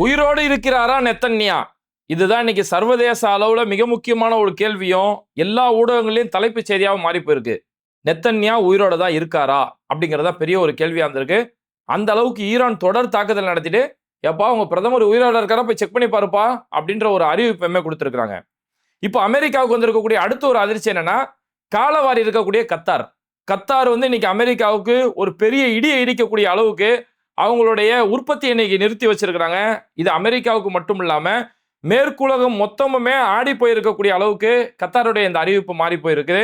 உயிரோடு இருக்கிறாரா நெத்தன்யா? இதுதான் இன்னைக்கு சர்வதேச அளவுல மிக முக்கியமான ஒரு கேள்வியும் எல்லா ஊடகங்களையும் தலைப்புச் செய்தியாகவும் மாறி போயிருக்கு. நெத்தன்யா உயிரோட தான் இருக்காரா அப்படிங்கறதா பெரிய ஒரு கேள்வியா இருந்திருக்கு. அந்த அளவுக்கு ஈரான் தொடர் தாக்குதல் நடத்திட்டு, எப்பா உங்க பிரதமர் உயிரோட இருக்காரா போய் செக் பண்ணி பாருப்பா அப்படின்ற ஒரு அறிவிப்புமே கொடுத்திருக்காங்க. இப்போ அமெரிக்காவுக்கு வந்திருக்கக்கூடிய அடுத்த ஒரு அதிர்ச்சி என்னன்னா, காலவாரி இருக்கக்கூடிய கத்தார். கத்தார் வந்து இன்னைக்கு அமெரிக்காவுக்கு ஒரு பெரிய இடியை இடிக்கக்கூடிய அளவுக்கு அவங்களுடைய உற்பத்தி இன்னைக்கு நிறுத்தி வச்சிருக்கிறாங்க. இது அமெரிக்காவுக்கு மட்டும் இல்லாம மேற்குலகம் மொத்தமுமே ஆடி போயிருக்கக்கூடிய அளவுக்கு கத்தாருடைய இந்த அறிவிப்பு மாறி போயிருக்கு.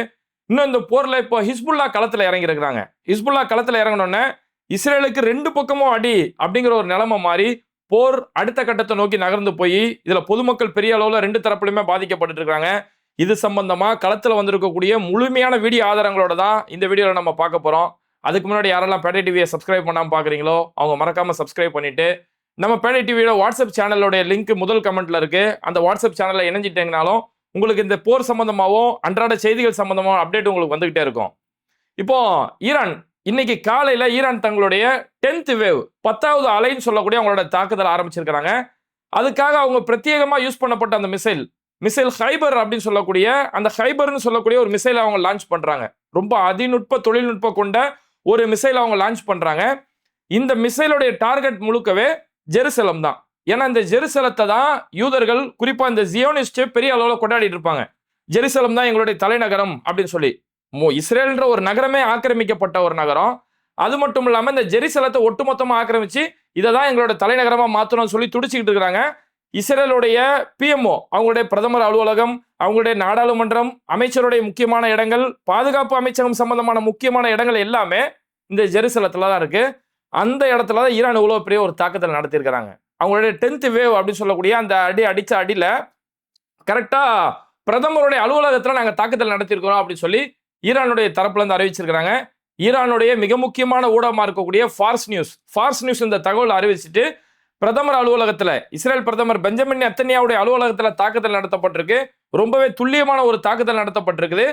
இன்னும் இந்த போர்ல இப்போ ஹிஸ்புல்லா களத்துல இறங்கி இருக்கிறாங்க. ஹிஸ்புல்லா களத்துல இறங்கினோடனே இஸ்ரேலுக்கு ரெண்டு பக்கமும் அடி அப்படிங்கிற ஒரு நிலைமை மாறி போர் அடுத்த கட்டத்தை நோக்கி நகர்ந்து போய் இதுல பொதுமக்கள் பெரிய அளவுல ரெண்டு தரப்புலையுமே பாதிக்கப்பட்டு இருக்காங்க. இது சம்பந்தமா களத்துல வந்திருக்கக்கூடிய முழுமையான வீடியோ ஆதாரங்களோட தான் இந்த வீடியோல நம்ம பார்க்க போறோம். அதுக்கு முன்னாடி யாரெல்லாம் பேடை டிவியை சப்ஸ்கிரைப் பண்ணாம பாக்குறீங்களோ அவங்க மறக்காம சப்ஸ்கிரைப் பண்ணிட்டு நம்ம பேடை டிவியோட வாட்ஸ்அப் சேனலோட லிங்க் முதல் கமெண்ட்ல இருக்கு. அந்த வாட்ஸ்அப் சேனல்ல இணைஞ்சிட்டீங்கனாலும் உங்களுக்கு இந்த போர் சம்பந்தமாகவும் அன்றாட செய்திகள் சம்பந்தமாகவும் அப்டேட் உங்களுக்கு வந்துகிட்டே இருக்கும். இப்போ ஈரான் இன்னைக்கு காலையில ஈரான் தங்களுடைய 10th வேவ் 10வது அலைன்னு சொல்லக்கூடிய அவங்களோட தாக்குதல் ஆரம்பிச்சிருக்காங்க. அதுக்காக அவங்க பிரத்யேகமா யூஸ் பண்ணப்பட்ட அந்த மிசைல் ஹைபர் அப்படின்னு சொல்லக்கூடிய அந்த ஹைபர்னு சொல்லக்கூடிய ஒரு மிசைல் அவங்க லான்ச் பண்றாங்க. ரொம்ப அதிநுட்ப தொழில்நுட்பம் கொண்ட ஒரு மிசைல் அவங்க லான்ச் பண்றாங்க. இந்த மிசைலுடைய டார்கெட் முழுக்கவே ஜெருசலம் தான். ஏன்னா இந்த ஜெருசலத்தை தான் யூதர்கள் குறிப்பா இந்த ஜியோனிஸ்ட் பெரிய அளவில் கொண்டாடிட்டு இருப்பாங்க. ஜெருசலம் தான் எங்களுடைய தலைநகரம் அப்படின்னு சொல்லி. இஸ்ரேல்ன்ற ஒரு நகரமே ஆக்கிரமிக்கப்பட்ட ஒரு நகரம். அது மட்டும் இல்லாம இந்த ஜெருசலத்தை ஒட்டுமொத்தமா ஆக்கிரமிச்சு இதை தான் எங்களோட தலைநகரமா மாற்றணும்னு சொல்லி துடிச்சுக்கிட்டு இருக்கிறாங்க. இஸ்ரேலுடைய பிஎம்ஓ அவங்களுடைய பிரதமர் அலுவலகம், அவங்களுடைய நாடாளுமன்றம், அமைச்சருடைய முக்கியமான இடங்கள், பாதுகாப்பு அமைச்சகம் சம்பந்தமான முக்கியமான இடங்கள் எல்லாமே இந்த ஜெருசலத்துல தான் இருக்கு. அந்த இடத்துல தான் ஈரான் இவ்வளவு பெரிய ஒரு தாக்குதல் நடத்தியிருக்கிறாங்க. அவங்களுடைய 10th வேவ் அப்படின்னு சொல்லக்கூடிய அந்த அடிச்ச அடியில கரெக்டா பிரதமருடைய அலுவலகத்துல நாங்க தாக்குதல் நடத்தியிருக்கிறோம் அப்படின்னு சொல்லி ஈரானுடைய தரப்புல இருந்து அறிவிச்சிருக்கிறாங்க. ஈரானுடைய மிக முக்கியமான ஊடகமா இருக்கக்கூடிய ஃபார்ஸ் நியூஸ் இந்த தகவல் அறிவிச்சுட்டு பிரதமர் அலுவலகத்துல இஸ்ரேல் பிரதமர் பெஞ்சமின் நெத்தன்யாவுடைய அலுவலகத்துல தாக்குதல் நடத்தப்பட்டிருக்கு. ரொம்பவே துல்லியமான ஒரு தாக்குதல் நடத்தப்பட்டிருக்குது.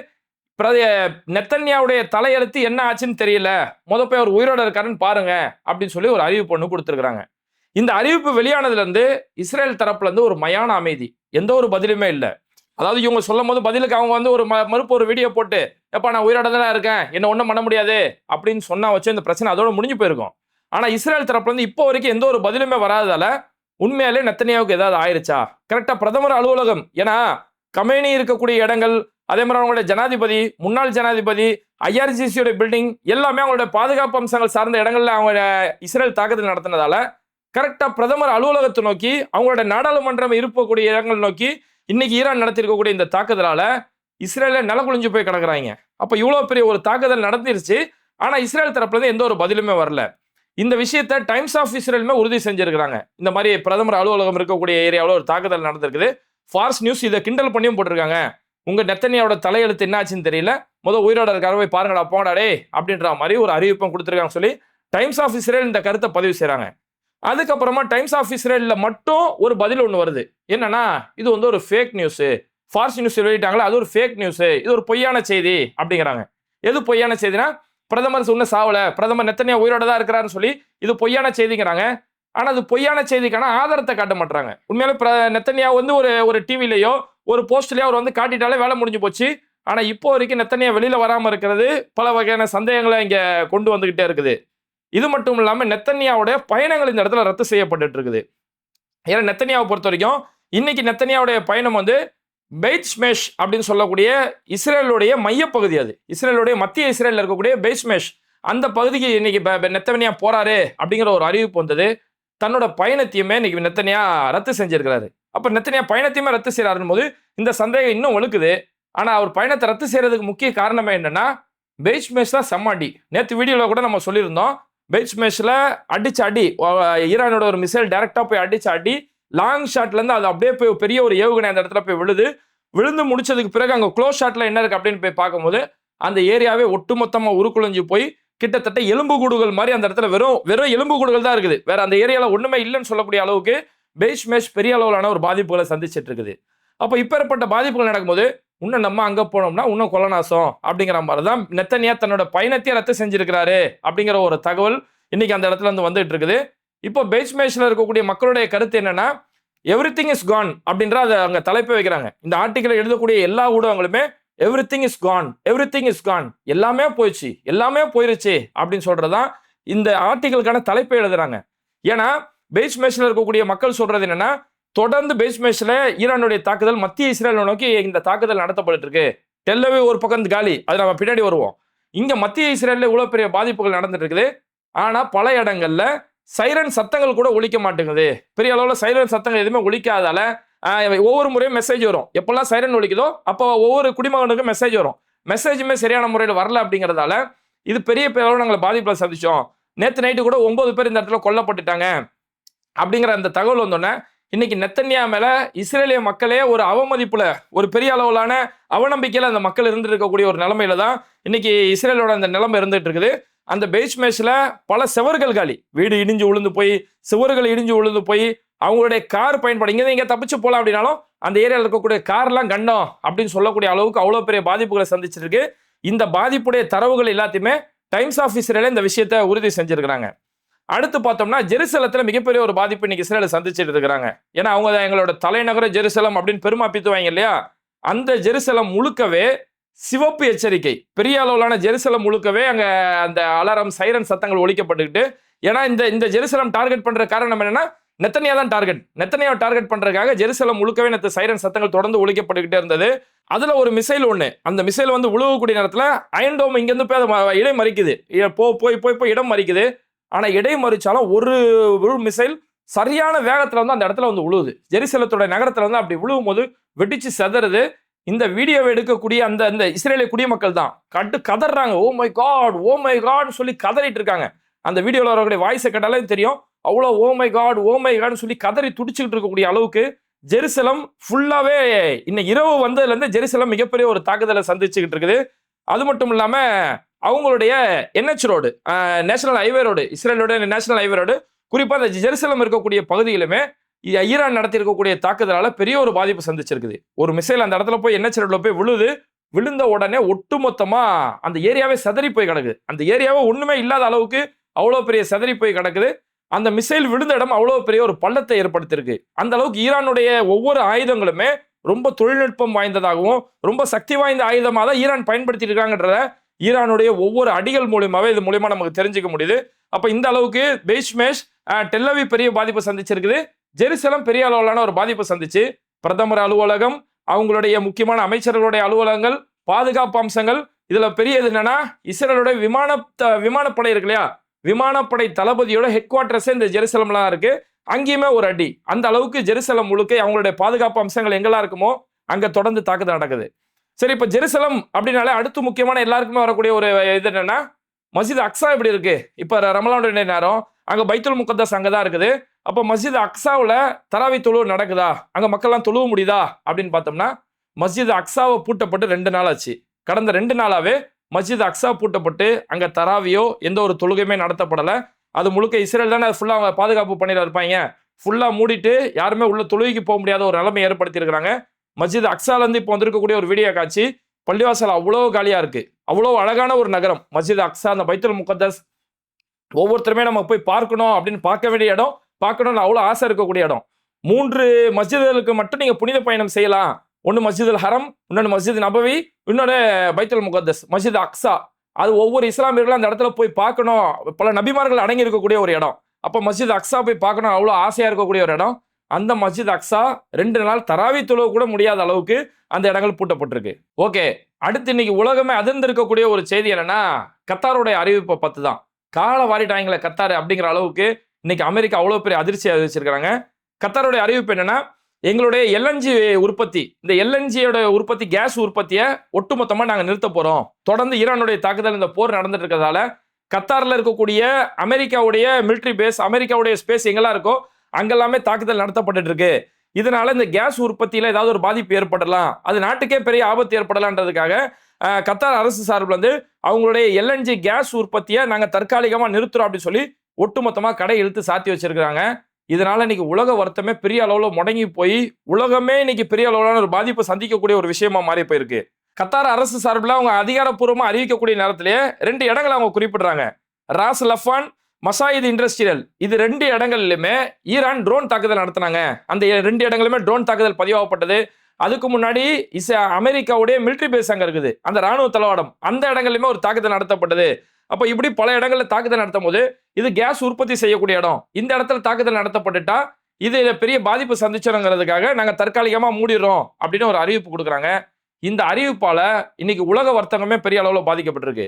நெத்தன்யாவுடைய தலையெழுத்து என்ன ஆச்சுன்னு தெரியல, போய் அவர் உயிரோட இருக்காருன்னு பாருங்க அப்படின்னு சொல்லி ஒரு அறிவிப்பு ஒன்று கொடுத்திருக்காங்க. இந்த அறிவிப்பு வெளியானதுல இருந்து இஸ்ரேல் தரப்புல இருந்து ஒரு மயான அமைதி, எந்த ஒரு பதிலுமே இல்லை. அதாவது இவங்க சொல்லும் போது பதிலுக்கு அவங்க வந்து ஒரு மறுப்பு ஒரு வீடியோ போட்டு எப்ப நான் உயிரோட தான் இருக்கேன், என்ன ஒன்றும் பண்ண முடியாது அப்படின்னு சொன்னா வச்சு இந்த பிரச்சனை அதோட முடிஞ்சு போயிருக்கும். ஆனா இஸ்ரேல் தரப்புல இருந்து இப்போ வரைக்கும் எந்த ஒரு பதிலுமே வராததால உண்மையாலே நெத்தன்யாவுக்கு ஏதாவது ஆயிருச்சா? கரெக்டா பிரதமர் அலுவலகம், ஏன்னா கமேனி இருக்கக்கூடிய இடங்கள், அதே மாதிரி அவங்களுடைய ஜனாதிபதி, முன்னாள் ஜனாதிபதி, ஐஆர்ஜிசியோட பில்டிங் எல்லாமே அவங்களுடைய பாதுகாப்பு அம்சங்கள் சார்ந்த இடங்கள்ல அவங்க இஸ்ரேல் தாக்குதல் நடத்தினதால கரெக்டா பிரதமர் அலுவலகத்தை நோக்கி அவங்களுடைய நாடாளுமன்றம் இருக்கக்கூடிய இடங்கள் நோக்கி இன்னைக்கு ஈரான் நடத்திருக்கக்கூடிய இந்த தாக்குதலால இஸ்ரேல நிலக்குழிஞ்சு போய் கிடக்குறாங்க. அப்ப இவ்வளவு பெரிய ஒரு தாக்குதல் நடந்துருச்சு. ஆனா இஸ்ரேல் தரப்புல இருந்து எந்த ஒரு பதிலுமே வரல. இந்த விஷயத்தை டைம்ஸ் ஆஃப் இஸ்ரேலுமே உறுதி செஞ்சிருக்கிறாங்க. இந்த மாதிரி பிரதமர் அலுவலகம் இருக்கக்கூடிய ஏரியாவில் ஒரு தாக்குதல் நடந்திருக்குது. ஃபார்ஸ் நியூஸ் இதை கிண்டல் பண்ணியும் போட்டிருக்காங்க. உங்க நெத்தன்யாவோட தலையெழுத்து என்ன ஆச்சுன்னு தெரியல, உயிரோட இருக்கார போய் பாருங்கடா போங்கடாடே அப்படின்ற மாதிரி ஒரு அறிவிப்பும் கொடுத்துருக்காங்க சொல்லி டைம்ஸ் ஆஃப் இஸ்ரேல் இந்த கருத்தை பதிவு செய்யறாங்க. அதுக்கப்புறமா டைம்ஸ் ஆஃப் இஸ்ரேல்ல மட்டும் ஒரு பதில் ஒன்று வருது. என்னன்னா இது வந்து ஒரு ஃபேக் நியூஸ், ஃபார்ஸ் நியூஸ் வெளியிட்டாங்களா அது ஒரு ஃபேக் நியூஸ், இது ஒரு பொய்யான செய்தி அப்படிங்கிறாங்க. எது பொய்யான செய்தினா பிரதமர் சொன்ன சாவல, பிரதமர் நெத்தன்யா உயிரோட தான் இருக்கிறாருன்னு சொல்லி இது பொய்யான செய்திங்கிறாங்க. ஆனா அது பொய்யான செய்திக்கான ஆதாரத்தை காட்ட மாட்டாங்க. உண்மையாலே நெத்தன்யா வந்து ஒரு டிவிலையோ ஒரு போஸ்ட்லயோ அவர் வந்து காட்டிட்டாலே வேலை முடிஞ்சு போச்சு. ஆனா இப்போ வரைக்கும் நெத்தன்யா வெளியில வராம இருக்கிறது பல வகையான சந்தேகங்களை இங்க கொண்டு வந்துகிட்டே இருக்குது. இது மட்டும் இல்லாம நெத்தன்யாவுடைய பயணங்கள் இந்த இடத்துல ரத்து செய்யப்பட்டு இருக்குது. ஏன்னா நெத்தன்யாவை பொறுத்த வரைக்கும் இன்னைக்கு நெத்தன்யாவுடைய பயணம் வந்து பெய்ட் ஷெமெஷ் அப்படின்னு சொல்லக்கூடிய இஸ்ரேலுடைய மையப்பகுதி, அது இஸ்ரேலுடைய மத்திய இஸ்ரேலில் இருக்கக்கூடிய பெய்ட் ஷெமெஷ் அந்த பகுதிக்கு இன்னைக்கு நெத்தன்யா போறாரு அப்படிங்கிற ஒரு அறிவிப்பு வந்தது. தன்னோட பயணத்தையுமே இன்னைக்கு நெத்தன்யா ரத்து செஞ்சிருக்கிறாரு. அப்ப நெத்தன்யா பயணத்தையுமே ரத்து செய்யறாருன்னு போது இந்த சந்தேகம் இன்னும் வலுக்குது. ஆனா அவர் பயணத்தை ரத்து செய்யறதுக்கு முக்கிய காரணமே என்னன்னா பெய்ட் ஷெமெஷ் தான் செம்மாடி. நேற்று வீடியோல கூட நம்ம சொல்லியிருந்தோம், பெய்ட் ஷெமெஷ்ல அடிச்ச அடி, ஈரானோட ஒரு மிசைல் டைரக்டா போய் அடிச்ச அடி, லாங் ஷாட்ல இருந்து அது அப்படியே போய் பெரிய ஒரு ஏவுகணை அந்த இடத்துல போய் விழுந்து முடிச்சதுக்கு பிறகு அங்க க்ளோஸ் ஷாட்ல என்ன இருக்கு அப்படின்னு போய் பார்க்கும்போது அந்த ஏரியாவே ஒட்டுமொத்தமா உருக்குலைஞ்சு போய் கிட்டத்தட்ட எலும்பு கூடுகள் மாதிரி அந்த இடத்துல வெறும் எலும்பு கூடுகள் தான் இருக்குது. வேற அந்த ஏரியால ஒண்ணுமே இல்லைன்னு சொல்லக்கூடிய அளவுக்கு பெய்ட் ஷெமெஷ் பெரிய அளவிலான ஒரு பாதிப்புகளை சந்திச்சிட்டு இருக்குது. அப்ப இப்பேற்பட்ட பாதிப்புகள் நடக்கும்போது இன்னும் நம்ம அங்க போனோம்னா இன்னும் கொலநாசம் அப்படிங்கிற மாதிரிதான் நெத்தன்யா தன்னோட பயணத்தையே ரத்து செஞ்சிருக்கிறாரு அப்படிங்கிற ஒரு தகவல் இன்னைக்கு அந்த இடத்துல இருந்து வந்துட்டு இருக்குது. இப்போ பெய்ச்மேஷ்ல இருக்கக்கூடிய மக்களுடைய கருத்து என்னன்னா, எவ்ரிதிங் இஸ் கான் அப்படின்ற அதை அங்க தலைப்பை வைக்கிறாங்க. இந்த ஆர்டிக்கலை எழுதக்கூடிய எல்லா ஊடகங்களுமே everything is gone, everything is gone, எல்லாமே போயிடுச்சு, எல்லாமே போயிருச்சு அப்படின்னு சொல்றதுதான் இந்த ஆர்டிக்கலுக்கான தலைப்பை எழுதுறாங்க. ஏன்னா பெய்ச்மேஷ்ல இருக்கக்கூடிய மக்கள் சொல்றது என்னன்னா, தொடர்ந்து பெய்ச்மேஷ்ல ஈரானுடைய தாக்குதல் மத்திய இஸ்ரேலை நோக்கி இந்த தாக்குதல் நடத்தப்பட்டு இருக்கு. டெல் அவிவ் ஒரு பக்கம் காலி, அது நம்ம பின்னாடி வருவோம். இங்க மத்திய இஸ்ரேல்ல இவ்வளவு பெரிய பாதிப்புகள் நடந்துட்டு இருக்குது. ஆனா பல இடங்கள்ல சைரன் சத்தங்கள் கூட ஒலிக்க மாட்டேங்குது. பெரிய அளவுல சைரன் சத்தங்கள் எதுவுமே ஒலிக்காதால ஒவ்வொரு முறையும் மெசேஜ் வரும். எப்பெல்லாம் சைரன் ஒலிக்குதோ அப்போ ஒவ்வொரு குடிமகனுக்கும் மெசேஜ் வரும். மெசேஜுமே சரியான முறையில் வரல அப்படிங்கிறதால இது பெரிய அளவில் நாங்கள் பாதிப்புகளை சந்திச்சோம். நேற்று நைட்டு கூட 9 பேர் இந்த இடத்துல கொல்லப்பட்டுட்டாங்க அப்படிங்கிற அந்த தகவல் வந்தோடனே இன்னைக்கு நெத்தன்யா மேல இஸ்ரேலிய மக்களே ஒரு அவமதிப்புல, ஒரு பெரிய அளவிலான அவநம்பிக்கையில அந்த மக்கள் இருந்து இருக்கக்கூடிய ஒரு நிலைமையில தான் இன்னைக்கு இஸ்ரேலோட அந்த நிலைமை இருந்துட்டு இருக்குது. அந்த பெய்ச்மேஷ்ல பல செவர்கள் காலி, வீடு இடிஞ்சு விழுந்து போய், சுவர்கள் இடிஞ்சு விழுந்து போய், அவங்களுடைய கார் பயன்பாடு இங்க தப்பிச்சு போலாம் அப்படின்னாலும் அந்த ஏரியாவில் இருக்கக்கூடிய கார்லாம் கண்டம் அப்படின்னு சொல்லக்கூடிய அளவுக்கு அவ்வளவு பெரிய பாதிப்புகளை சந்திச்சிருக்கு. இந்த பாதிப்புடைய தரவுகள் எல்லாத்தையுமே டைம்ஸ் ஆஃப் இஸ்ரேல இந்த விஷயத்தை உறுதி செஞ்சிருக்கிறாங்க. அடுத்து பார்த்தோம்னா ஜெருசலத்துல மிகப்பெரிய ஒரு பாதிப்பு இன்னைக்கு இஸ்ரேல சந்திச்சுட்டு இருக்கிறாங்க. ஏன்னா அவங்க எங்களோட தலைநகர ஜெருசலம் அப்படின்னு பெருமா பித்துவாங்க இல்லையா, அந்த ஜெருசலம் முழுக்கவே சிவப்பு எச்சரிக்கை, பெரிய அளவிலான ஜெருசலம் முழுக்கவே அங்க அந்த அலாரம் சைரன் சத்தங்கள் ஒலிக்கப்பட்டுக்கிட்டு. ஏன்னா இந்த ஜெருசலம் டார்கெட் பண்ற காரணம் என்னன்னா, நெத்தனியா தான் டார்கெட். நெத்தனியாவை டார்கெட் பண்றதுக்காக ஜெருசலம் முழுக்கவே நேற்று சைரன் சத்தங்கள் தொடர்ந்து ஒலிக்கப்பட்டுக்கிட்டே இருந்தது. அதுல ஒரு மிசைல் ஒண்ணு, அந்த மிசைல் வந்து உழுவக்கூடிய நேரத்துல அயன்டோம் இங்க இருந்து போய் இடம் மறிக்குது, போய் இடம் மறிக்குது. ஆனா இடை மறிச்சாலும் ஒரு மிசைல் சரியான வேகத்துல வந்து அந்த இடத்துல வந்து உழுவுது. ஜெருசலத்தோட நகரத்துல வந்து அப்படி விழுவும் போது வெடிச்சு செதறுது. இந்த வீடியோவை எடுக்கக்கூடிய அந்த இஸ்ரேலிய குடிமக்கள் தான் கதறாங்க, ஓ மை காட் சொல்லி கதறிட்டு இருக்காங்க. அந்த வீடியோவில் வரக்கூடிய வாய்ஸை கேட்டாலே தெரியும், அவ்வளோ ஓ மை காட் சொல்லி கதறி துடிச்சுக்கிட்டு இருக்கக்கூடிய அளவுக்கு ஜெருசலம் ஃபுல்லாவே இன்னைக்கு இரவு வந்ததுலேருந்து ஜெருசலம் மிகப்பெரிய ஒரு தாக்குதலை சந்திச்சுக்கிட்டு இருக்குது. அது மட்டும் இல்லாம அவங்களுடைய NH road, national highway road, இஸ்ரேலோட நேஷனல் ஹைவே ரோடு, குறிப்பா அந்த ஜெருசலம் இருக்கக்கூடிய பகுதியிலுமே ஈரான் நடத்தி இருக்கக்கூடிய தாக்குதலால பெரிய ஒரு பாதிப்பு சந்திச்சிருக்குது. ஒரு மிசைல் அந்த இடத்துல போய் என்ஹெச் ரோட்ல போய் விழுந்த உடனே ஒட்டுமொத்தமா அந்த ஏரியாவே சதறி போய் கிடக்குது. அந்த ஏரியாவே ஒண்ணுமே இல்லாத அளவுக்கு அவ்வளவு பெரிய சதறி போய் கிடக்குது. அந்த மிசைல் விழுந்த இடம் அவ்வளவு பெரிய ஒரு பள்ளத்தை ஏற்படுத்தியிருக்கு. அந்த அளவுக்கு ஈரானுடைய ஒவ்வொரு ஆயுதங்களுமே ரொம்ப தொழில்நுட்பம் வாய்ந்ததாகவும் ரொம்ப சக்தி வாய்ந்த ஆயுதமாக தான் ஈரான் பயன்படுத்தி இருக்காங்கன்றத ஈரானுடைய ஒவ்வொரு அடிகள் மூலியமாவே இது மூலியமா நமக்கு தெரிஞ்சுக்க முடியுது. அப்ப இந்த அளவுக்கு பெய்ச்மேஷ், டெல் அவிவ் பெரிய பாதிப்பு சந்திச்சிருக்குது. ஜெருசலம் பெரிய அளவிலான ஒரு பாதிப்பு சந்திச்சு. பிரதமர் அலுவலகம், அவங்களுடைய முக்கியமான அமைச்சர்களுடைய அலுவலகங்கள், பாதுகாப்பு அம்சங்கள், இதுல பெரியது என்னன்னா இஸ்ரேலுடைய விமானப்படை இருக்கு இல்லையா, விமானப்படை தளபதியோட ஹெட் குவார்டர்ஸ் இந்த ஜெருசலம்லாம் இருக்கு. அங்கேயுமே ஒரு அடி. அந்த அளவுக்கு ஜெருசலம் முழுக்க அவங்களுடைய பாதுகாப்பு அம்சங்கள் எங்கெல்லாம் இருக்குமோ அங்க தொடர்ந்து தாக்குதல் நடக்குது. சரி, இப்ப ஜெருசலம் அப்படின்னாலே அடுத்து முக்கியமான எல்லாருக்குமே வரக்கூடிய ஒரு இது என்னன்னா, மஸ்ஜித் அக்ஸா எப்படி இருக்கு? இப்ப ரமலானுடைய நேரம் அங்க பைத்துல் முகத்தஸ் அங்கதான் இருக்குது. அப்ப மஸ்ஜித் அக்ஸாவுல தராவி தொழுவு நடக்குதா, அங்க மக்கள்லாம் தொழுவ முடியுதா அப்படின்னு பார்த்தோம்னா, மஸ்ஜித் அக்ஸாவை பூட்டப்பட்டு 2 நாள் ஆச்சு. கடந்த 2 நாளாவே மஸ்ஜித் அக்ஸா பூட்டப்பட்டு அங்க தராவியோ எந்த ஒரு தொழுகையுமே நடத்தப்படல. அது முழுக்க இஸ்ரேல் தானே ஃபுல்லா பாதுகாப்பு பண்ணிட்டு இருப்பாங்க, ஃபுல்லா மூடிட்டு யாருமே உள்ள தொழுகைக்கு போக முடியாத ஒரு நிலைமை ஏற்படுத்தி இருக்கிறாங்க. மஸ்ஜித் அக்ஸால இருந்து இப்போ வந்திருக்கக்கூடிய ஒரு வீடியோ காட்சி, பள்ளிவாசல் அவ்வளோ காலியா இருக்கு, அவ்வளோ அழகான ஒரு நகரம் மஸ்ஜித் அக்ஸா, அந்த பைத்துல் முகத்தஸ். ஒவ்வொருத்தருமே நம்ம போய் பார்க்கணும் அப்படின்னு பார்க்க வேண்டிய இடம், பார்க்கணும்னு அவ்வளோ ஆசை இருக்கக்கூடிய இடம். 3 மஸ்ஜிதுகளுக்கு மட்டும் நீங்க புனித பயணம் செய்யலாம். ஒன்று மஸ்ஜிதுல் ஹரம், இன்னொன்று மஸ்ஜித் நபவி, இன்னொன்று பைத்துல் முகத்தஸ், மஸ்ஜித் அக்ஸா. அது ஒவ்வொரு இஸ்லாமியர்களும் அந்த இடத்துல போய் பார்க்கணும், பல நபிமார்கள் அடங்கி இருக்கக்கூடிய ஒரு இடம். அப்போ மஸ்ஜித் அக்ஸா போய் பார்க்கணும் அவ்வளோ ஆசையா இருக்கக்கூடிய ஒரு இடம். அந்த மஸ்ஜித் அக்ஸா 2 நாள் தராவி தொழுவ கூட முடியாத அளவுக்கு அந்த இடங்கள் பூட்டப்பட்டிருக்கு. ஓகே, அடுத்து இன்னைக்கு உலகமே அதிர்ந்து இருக்கக்கூடிய ஒரு செய்தி என்னன்னா, கத்தாருடைய அறிவிப்பை பத்து தான். கால வாரிட்டாங்களே கத்தார் அப்படிங்கிற அளவுக்கு இன்னைக்கு அமெரிக்கா அவ்வளோ பெரிய அதிர்ச்சி அறிவிச்சிருக்காங்க. கத்தாருடைய அறிவிப்பு என்னன்னா, எங்களுடைய எல்என்ஜி உற்பத்தி, இந்த எல்என்ஜியோட உற்பத்தி, கேஸ் உற்பத்தியை ஒட்டுமொத்தமாக நாங்கள் நிறுத்த போறோம். தொடர்ந்து ஈரானுடைய தாக்குதல், இந்த போர் நடந்துட்டு இருக்கிறதால கத்தாரில் இருக்கக்கூடிய அமெரிக்காவுடைய மிலிட்ரி பேஸ், அமெரிக்காவுடைய ஸ்பேஸ் எங்கெல்லாம் இருக்கோ அங்கெல்லாமே தாக்குதல் நடத்தப்பட்டு இருக்கு. இதனால இந்த கேஸ் உற்பத்தியில ஏதாவது ஒரு பாதிப்பு ஏற்படலாம், அது நாட்டுக்கே பெரிய ஆபத்து ஏற்படலான்றதுக்காக கத்தார் அரசு சார்பில் வந்து அவங்களுடைய எல்என்ஜி கேஸ் உற்பத்தியை நாங்கள் தற்காலிகமாக நிறுத்துறோம் அப்படின்னு சொல்லி ஒட்டுமொத்தமாக கடை இழுத்து சாத்தி வச்சிருக்கிறாங்க. இதனால இன்னைக்கு உலக வர்த்தமே பெரிய அளவில் முடங்கி போய் உலகமே இன்னைக்கு பெரிய அளவிலான ஒரு பாதிப்பு சந்திக்கக்கூடிய ஒரு விஷயமா மாறி போயிருக்கு. கத்தார் அரசு சார்பில் அவங்க அதிகாரப்பூர்வமாக அறிவிக்கக்கூடிய நேரத்திலேயே 2 இடங்களை அவங்க குறிப்பிடுறாங்க. ராஸ் லஃபான் மசாயித் இண்டஸ்ட்ரியல், இது 2 இடங்கள்லையுமே ஈரான் ட்ரோன் தாக்குதல் நடத்தினாங்க. அந்த 2 இடங்களுமே ட்ரோன் தாக்குதல் பதிவாகப்பட்டது. அதுக்கு முன்னாடி அமெரிக்காவுடைய மிலிட்டரி பேஸ் அங்க இருக்குது, அந்த ராணுவ தளவாடம், அந்த இடங்கள்லையுமே ஒரு தாக்குதல் நடத்தப்பட்டது. அப்ப இப்படி பல இடங்கள்ல தாக்குதல் நடத்தும் போது இது கேஸ் உற்பத்தி செய்யக்கூடிய இடம், இந்த இடத்துல தாக்குதல் நடத்தப்பட்டுட்டா இது பெரிய பாதிப்பு சந்திச்சிருங்கிறதுக்காக நாங்க தற்காலிகமா மூடிடுறோம் அப்படின்னு ஒரு அறிவிப்பு கொடுக்குறாங்க. இந்த அறிவிப்பால இன்னைக்கு உலக வர்த்தகமே பெரிய அளவுல பாதிக்கப்பட்டிருக்கு.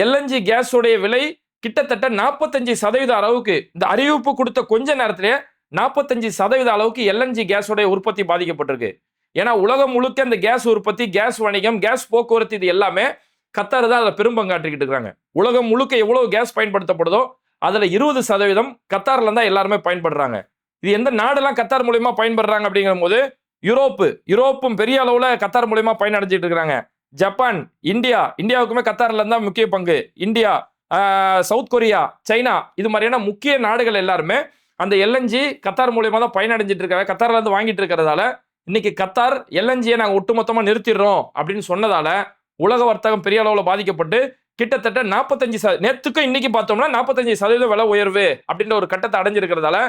எல்என்ஜி கேஸோடைய விலை கிட்டத்தட்ட 45% அளவுக்கு, இந்த அறிவிப்பு கொடுத்த கொஞ்ச நேரத்திலேயே 45% அளவுக்கு எல்என்ஜி கேஸோடைய உற்பத்தி பாதிக்கப்பட்டிருக்கு. ஏன்னா உலகம் முழுக்க இந்த கேஸ் உற்பத்தி, கேஸ் வணிகம், கேஸ் போக்குவரத்து இது எல்லாமே கத்தார் தான் அதில் பெரும்பங்காற்றிக்கிட்டு இருக்காங்க. உலகம் முழுக்க எவ்வளவு கேஸ் பயன்படுத்தப்படுதோ அதுல 20% கத்தார்ல தான் எல்லாருமே பயன்படுறாங்க. இது எந்த நாடெல்லாம் கத்தார் மூலியமா பயன்படுறாங்க அப்படிங்கிற போது யூரோப்பும் பெரிய அளவுல கத்தார் மூலியமா பயனடைஞ்சிட்டு இருக்காங்க. ஜப்பான், இந்தியாவுக்குமே கத்தார்ல இருந்தா முக்கிய பங்கு. இந்தியா, சவுத் கொரியா, சைனா, இது மாதிரியான முக்கிய நாடுகள் எல்லாருமே அந்த எல்என்ஜி கத்தார் மூலியமா தான் பயனடைஞ்சிட்டு இருக்காங்க. கத்தார்ல இருந்து வாங்கிட்டு இருக்கிறதால இன்னைக்கு கத்தார் எல்என்ஜியை நாங்கள் ஒட்டுமொத்தமா நிறுத்திடுறோம் அப்படின்னு சொன்னதால உலக வர்த்தகம் பெரிய அளவுல பாதிக்கப்பட்டு கிட்டத்தட்ட 45 நேத்துக்கும் இன்னைக்கு பார்த்தோம்னா 45% விலை உயர்வு அப்படின்ற ஒரு கட்டத்தை அடைஞ்சிருக்கிறதால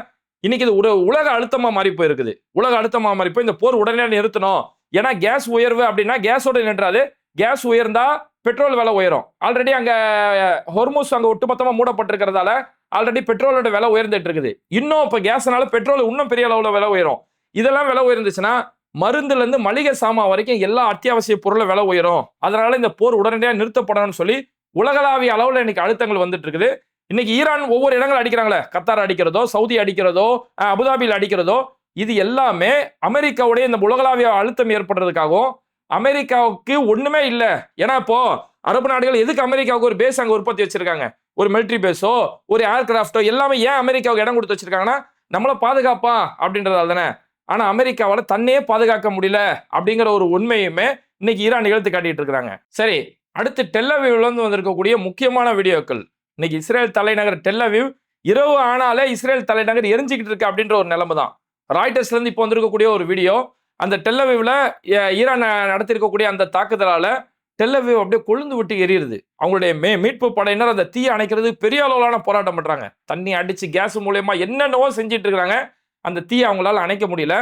இன்னைக்கு இது ஒரு உலக அழுத்தமா மாறி போயிருக்குது. உலக அழுத்தமா மாறி போய் இந்த போர் உடனே நிறுத்தணும். ஏன்னா கேஸ் உயர்வு அப்படின்னா கேஸோட நின்றாது, கேஸ் உயர்ந்தா பெட்ரோல் விலை உயரும். ஆல்ரெடி அங்க ஹொர்முஸ் அங்க ஒட்டுமொத்தமா மூடப்பட்டிருக்கிறதால ஆல்ரெடி பெட்ரோலோட விலை உயர்ந்துட்டு இருக்குது. இன்னும் இப்ப கேஸ்னால பெட்ரோல் இன்னும் பெரிய அளவுல விலை உயரும். இதெல்லாம் விலை உயர்ந்துச்சுன்னா மருந்துல இருந்து மளிகை சாமான் வரைக்கும் எல்லா அத்தியாவசிய பொருளை விலை உயரும். அதனால இந்த போர் உடனடியாக நிறுத்தப்படணும்னு சொல்லி உலகளாவிய அளவுல இன்னைக்கு அழுத்தங்கள் வந்துட்டு இருக்குது. இன்னைக்கு ஈரான் ஒவ்வொரு இடங்கள் அடிக்கிறாங்களே, கத்தார் அடிக்கிறதோ, சவுதி அடிக்கிறதோ, அபுதாபியில் அடிக்கிறதோ, இது எல்லாமே அமெரிக்காவுடைய இந்த உலகளாவிய அழுத்தம் ஏற்படுறதுக்காகவும், அமெரிக்காவுக்கு ஒண்ணுமே இல்லை. ஏன்னா இப்போ அரபு நாடுகள் எதுக்கு அமெரிக்காவுக்கு ஒரு பேஸ் அங்க உற்பத்தி வச்சிருக்காங்க, ஒரு மிலிட்டரி பேஸோ ஒரு ஏர்கிராஃப்டோ எல்லாமே ஏன் அமெரிக்காவுக்கு இடம் கொடுத்து வச்சிருக்காங்கன்னா நம்மள பாதுகாப்பா அப்படின்றதால தானே. ஆனா அமெரிக்காவால தன்னையே பாதுகாக்க முடியல அப்படிங்கிற ஒரு உண்மையுமே இன்னைக்கு ஈரான் நிகழ்த்து காட்டிட்டு இருக்காங்க. சரி, அடுத்து டெல் அவீவ்ல இருந்து வந்திருக்கக்கூடிய முக்கியமான வீடியோக்கள். இன்னைக்கு இஸ்ரேல் தலைநகர் டெல் அவீவ் இரவு ஆனாலே இஸ்ரேல் தலைநகர் எரிஞ்சுக்கிட்டு இருக்கு அப்படின்ற ஒரு நிலைமை தான். ராய்டர்ஸ்ல இருந்து இப்போ வந்திருக்கக்கூடிய ஒரு வீடியோ, அந்த டெல் அவீவ்ல ஈரான் நடத்திருக்கக்கூடிய அந்த தாக்குதலால டெல் அவீவ் அப்படியே கொழுந்து விட்டு எரியுது. அவங்களுடைய மீட்பு படையினர் அந்த தீயை அணைக்கிறது பெரிய அளவிலான போராட்டம் பண்றாங்க. தண்ணி அடிச்சு கேஸ் மூலயமா என்னென்னவோ செஞ்சிட்டு இருக்காங்க. அந்த தீயை அவங்களால அணைக்க முடியல.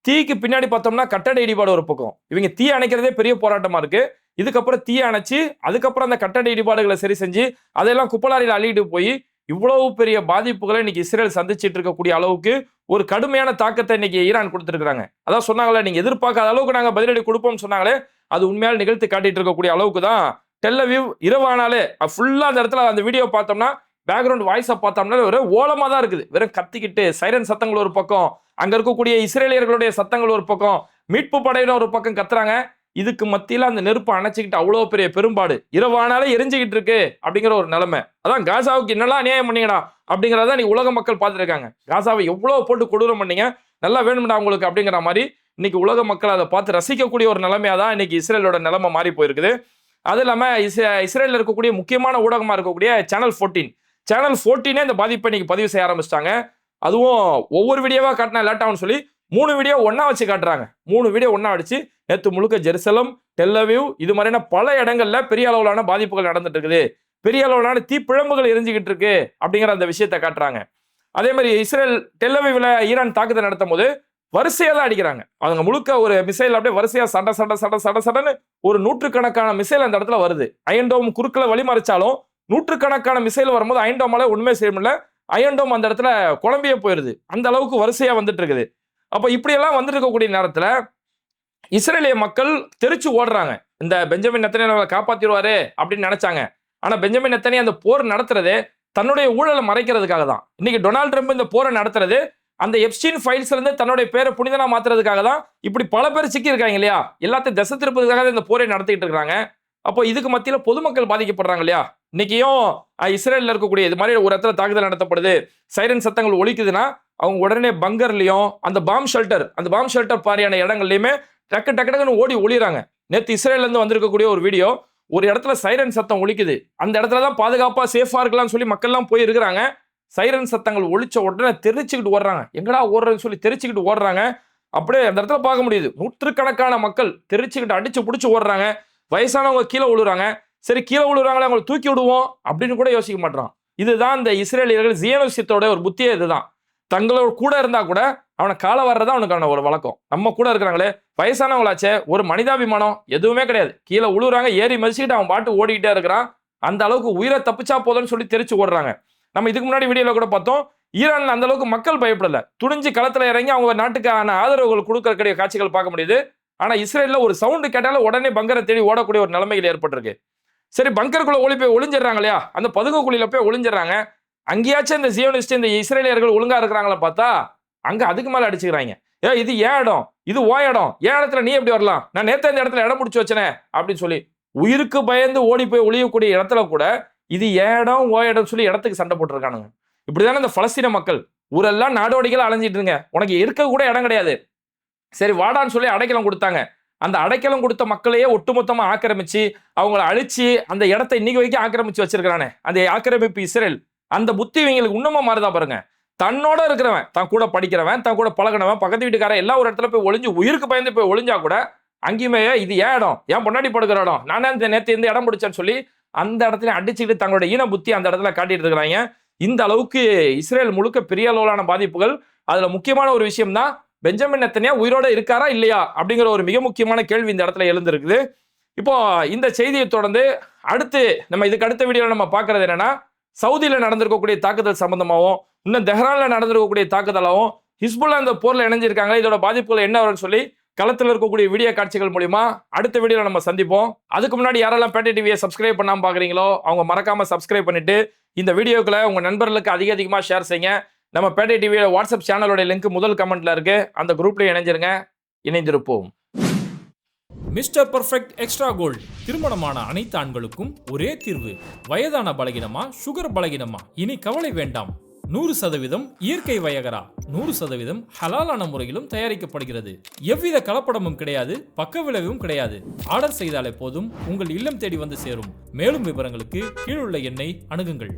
தீக்கு பின்னாடி பார்த்தோம்னா கட்டட இடிபாடு ஒரு பக்கம். இவங்க தீ அணைக்கிறதே பெரிய போராட்டமா இருக்கு. இதுக்கப்புறம் தீ அணைச்சு அதுக்கப்புறம் அந்த கட்டட இடிபாடுகளை சரி செஞ்சு அதெல்லாம் குப்பலாரியில் அள்ளிட்டு போய் இவ்வளவு பெரிய பாதிப்புகளை இன்னைக்கு இஸ்ரேல் சந்திச்சுட்டு இருக்கக்கூடிய அளவுக்கு ஒரு கடுமையான தாக்கத்தை இன்னைக்கு ஈரான் கொடுத்துருக்காங்க. அதான் சொன்னாங்களே, நீங்க எதிர்பார்க்காத அளவுக்கு நாங்க பதிலடி கொடுப்போம் சொன்னாங்களே, அது உண்மையால் நிகழ்த்தி காட்டிட்டு இருக்கக்கூடிய அளவுக்கு தான் டெல் அவீவ் இரவானாலே ஃபுல்லா அந்த இடத்துல அந்த வீடியோ பார்த்தோம்னா பேக்ரவுண்ட் வாய்ஸை பார்த்தோம்னா ஒரு ஓலமா தான் இருக்குது. வெறும் கத்திக்கிட்டு சைரன் சத்தங்கள் ஒரு பக்கம், அங்க இருக்கக்கூடிய இஸ்ரேலியர்களுடைய சத்தங்கள் ஒரு பக்கம், மீட்பு படையினர் ஒரு பக்கம் கத்துறாங்க. இதுக்கு மத்தியில அந்த நெருப்பை அணைச்சிக்கிட்டு அவ்வளவு பெரிய பெரும்பாடு இரவானாலே எரிஞ்சுக்கிட்டு இருக்கு அப்படிங்கிற ஒரு நிலைமை. அதான் காசாவுக்கு என்னெல்லாம் அநியாயம் பண்ணீங்கடா அப்படிங்கிறத நீ உலக மக்கள் பார்த்துருக்காங்க. காசாவை எவ்வளவு போட்டு கொடூரம் பண்ணீங்க, நல்லா வேணும்டா உங்களுக்கு அப்படிங்கிற மாதிரி இன்னைக்கு உலக மக்கள் அதை பார்த்து ரசிக்கக்கூடிய ஒரு நிலைமையா தான் இன்னைக்கு இஸ்ரேலோட நிலைமை மாறி போயிருக்குது. அது இல்லாம இஸ்ரேலில் இருக்கக்கூடிய முக்கியமான ஊடகமா இருக்கக்கூடிய சேனல் 14 இந்த பாதிப்பை இன்னைக்கு பதிவு செய்ய ஆரம்பிச்சிட்டாங்க. அதுவும் ஒவ்வொரு வீடியோவா காட்டினா லேட் ஆகும்னு சொல்லி 3 வீடியோ ஒன்னா வச்சு காட்டுறாங்க. 3 வீடியோ ஒன்னா அடிச்சு நேற்று முழுக்க ஜெருசலம், டெல் அவீவ் இது மாதிரியான பல இடங்கள்ல பெரிய அளவிலான பாதிப்புகள் நடந்துட்டு இருக்குது, பெரிய அளவிலான தீப்பிழம்புகள் எரிஞ்சுக்கிட்டு இருக்கு அப்படிங்கிற அந்த விஷயத்தை காட்டுறாங்க. அதே மாதிரி இஸ்ரேல் டெல் அவீவ்ல ஈரான் தாக்குதல் நடத்தும் போது வரிசையா தான் அடிக்கிறாங்க. அவங்க முழுக்க ஒரு மிசைல் அப்படியே வரிசையா சடன்னு ஒரு 100கணக்கான மிசைல் அந்த இடத்துல வருது. அயன்டோம் குறுக்கில் வழிமறைச்சாலும் 100கணக்கான மிசைல் வரும்போது அயன்டோமால உண்மை செய்ய முடியல. அயன்டோம் அந்த இடத்துல குழம்பியே போயிருது. அந்த அளவுக்கு வரிசையா வந்துட்டு இருக்குது. அப்ப இப்படியெல்லாம் வந்துட்டு இருக்கக்கூடிய நேரத்துல இஸ்ரேலிய மக்கள் தெரிச்சு ஓடுறாங்க. இந்த பெஞ்சமின் நெத்தனியாவை காப்பாத்திடுவாரு அப்படின்னு நினைச்சாங்க. ஆனா பெஞ்சமின் நெத்தனியா அந்த போர் நடத்துறதே தன்னுடைய ஊழலை மறைக்கிறதுக்காக தான். இன்னைக்கு டொனால்ட் ட்ரம்ப் இந்த போரை நடத்துறது அந்த எப்ஸ்டீன் ஃபைல்ஸ்ல இருந்து தன்னுடைய பேரை புனிதனா மாத்துறதுக்காக தான். இப்படி பல பேர் சிக்கி இருக்காங்க இல்லையா, எல்லாத்தையும் திசை திருப்பதுக்காக இந்த போரை நடத்திட்டு இருக்காங்க. அப்போ இதுக்கு மத்தியில பொதுமக்கள் பாதிக்கப்படுறாங்க இல்லையா. இன்னைக்கும் இஸ்ரேலில் இருக்கக்கூடிய இது மாதிரி ஒரு இடத்துல தாக்குதல் நடத்தப்படுது, சைரன் சத்தங்கள் ஒலிக்குதுன்னா அவங்க உடனே பங்கர்லயும் அந்த பாம் ஷெல்டர் மாதிரியான இடங்கள்லயுமே டக்குன்னு ஓடி ஒளிறாங்க. நேற்று இஸ்ரேல்ல இருந்து வந்திருக்கக்கூடிய ஒரு வீடியோ, ஒரு இடத்துல சைரன் சத்தம் ஒலிக்குது, அந்த இடத்துல தான் பாதுகாப்பா சேஃபா இருக்கலாம்னு சொல்லி மக்கள்லாம் போய் இருக்கிறாங்க. சைரன் சத்தங்கள் ஒழிச்ச உடனே தெரிச்சுக்கிட்டு ஓடுறாங்க. எங்கடா ஓடுறதுன்னு சொல்லி தெரிச்சுக்கிட்டு ஓடுறாங்க. அப்படியே அந்த இடத்துல பார்க்க முடியுது, 100கணக்கான மக்கள் தெரிச்சுக்கிட்டு அடிச்சு பிடிச்சி ஓடுறாங்க. வயசானவங்க கீழே விழுறாங்க. சரி கீழே விழுறாங்களே அவங்களை தூக்கி விடுவோம் அப்படின்னு கூட யோசிக்க மாட்டான். இதுதான் இந்த இஸ்ரேலியர்கள் ஜியோனிசத்தோட ஒரு புத்தியே இதுதான். தங்களோட கூட இருந்தா கூட அவனை கால வர்றதா அவனுக்கான ஒரு வழக்கம். நம்ம கூட இருக்கிறாங்களே வயசானவங்களாச்சே, ஒரு மனிதாபிமானம் எதுவுமே கிடையாது. கீழே உழுவுறாங்க, ஏறி மதிச்சுக்கிட்டு அவன் பாட்டு ஓடிக்கிட்டே இருக்கிறான். அந்த அளவுக்கு உயிரை தப்பிச்சா போதும்னு சொல்லி தெரிச்சு ஓடுறாங்க. நம்ம இதுக்கு முன்னாடி வீடியோல கூட பார்த்தோம், ஈரான்ல அந்த அளவுக்கு மக்கள் பயப்படல. துணிஞ்சு களத்துல இறங்கி அவங்க நாட்டுக்கான ஆதரவுகள் கொடுக்கக்கூடிய காட்சிகள் பார்க்க முடியுது. ஆனா இஸ்ரேல்ல ஒரு சவுண்டு கேட்டாலும் உடனே பங்கரை தேடி ஓடக்கூடிய ஒரு நிலைமைகள் ஏற்பட்டிருக்கு. சரி, பங்கருக்குள்ள ஓடி போய் ஒளிஞ்சிடறாங்க இல்லையா, அந்த பதுங்கு குழியில போய் ஒளிஞ்சிடறாங்க. அங்கேயாச்சும் இந்த ஜியோனிஸ்ட் இந்த இஸ்ரேலியர்கள் ஒழுங்கா இருக்கிறாங்களா பார்த்தா அங்க அதுக்கு மேல அடிச்சுக்கிறாங்க. இது ஏன் இடம், இது ஓ இடம், ஏன் இடத்துல நீ எப்படி வரலாம், நான் நேத்த இந்த இடத்துல இடம் பிடிச்சு வச்சனே அப்படின்னு சொல்லி உயிருக்கு பயந்து ஓடி போய் ஒளியக்கூடிய இடத்துல கூட இது ஏன் இடம் ஓ இடம் சொல்லி இடத்துக்கு சண்டை போட்டுருக்கானுங்க. இப்படிதானே இந்த பலஸ்தீன மக்கள் ஊரெல்லாம் நாடோடிகள் அலைஞ்சிட்டு இருங்க, உனக்கு இருக்க கூட இடம் கிடையாது. சரி வாடான்னு சொல்லி அடைக்கலம் கொடுத்தாங்க. அந்த அடைக்கலம் கொடுத்த மக்களையே ஒட்டுமொத்தமா ஆக்கிரமிச்சு அவங்களை அழிச்சு அந்த இடத்தை இன்னைக்கு வரைக்கும் ஆக்கிரமிச்சு வச்சிருக்கானே அந்த ஆக்கிரமிப்பு இஸ்ரேல். அந்த புத்தி இவங்களுக்கு இன்னுமா மாறுதா பாருங்க. தன்னோட இருக்கிறவன், தான் கூட படிக்கிறவன், தான் கூட பழகினவன், பக்கத்து வீட்டுக்காரன் எல்லா ஒரு இடத்துல போய் ஒளிஞ்சு உயிருக்கு பயந்து போய் ஒளிஞ்சா கூட அங்கேயுமே இது ஏன் இடம், ஏன் பொன்னாடி படுக்கிற இடம், நானே இந்த நேற்று இந்த இடம் பிடிச்சேன்னு சொல்லி அந்த இடத்துல அடிச்சுக்கிட்டு தங்களோட ஈன புத்தி அந்த இடத்துல காட்டிட்டு இருக்கிறாங்க. இந்த அளவுக்கு இஸ்ரேல் முழுக்க பெரிய அளவிலான பாதிப்புகள். அதுல முக்கியமான ஒரு விஷயம் தான் பெஞ்சமின் நெத்தன்யாஹூ உயிரோட இருக்காரா இல்லையா அப்படிங்கிற ஒரு மிக முக்கியமான கேள்வி இந்த இடத்துல எழுந்திருக்குது. இப்போ இந்த செய்தியை தொடர்ந்து அடுத்து நம்ம இதுக்கு அடுத்த வீடியோல நம்ம பார்க்கறது என்னன்னா, சவுதியில நடந்திருக்கக்கூடிய தாக்குதல் சம்பந்தமாகவும் இன்னும் தெஹ்ரான்ல நடந்திருக்கக்கூடிய தாக்குதலாகவும் ஹிஸ்புல்லா இந்த போர்ல இணைஞ்சிருக்காங்க, இதோட பாதிப்புகள் என்ன வரும்னு சொல்லி களத்தில் இருக்கக்கூடிய வீடியோ காட்சிகள் மூலியமா அடுத்த வீடியோல நம்ம சந்திப்போம். அதுக்கு முன்னாடி யாரெல்லாம் பேட்டை டிவியை சப்ஸ்கிரைப் பண்ணாம பாக்குறீங்களோ அவங்க மறக்காம சப்ஸ்கிரைப் பண்ணிட்டு இந்த வீடியோக்களை உங்க நண்பர்களுக்கு அதிகமா ஷேர் செய்யுங்க. நம்ம பேட்டை டிவியோட வாட்ஸ்அப் சேனலோட லிங்க் முதல் கமெண்ட்ல இருக்கு, அந்த குரூப்ல இணைஞ்சிருங்க. இணைந்திருப்போம். Mister Perfect Extra Gold. திருமணமான அனைத்து ஆண்களுக்கும் ஒரே தீர்வு. வயதான பலகினமா, சுகர் பலகினமா, இனி கவலை வேண்டாம். 100% இயற்கை வயகரா, 100% ஹலாலான முறையிலும் தயாரிக்கப்படுகிறது. எவ்வித கலப்படமும் கிடையாது, பக்க விளைவும் கிடையாது. ஆர்டர் செய்தாலே போதும், உங்கள் இல்லம் தேடி வந்து சேரும். மேலும் விவரங்களுக்கு கீழுள்ள எண்ணை அணுகுங்கள்.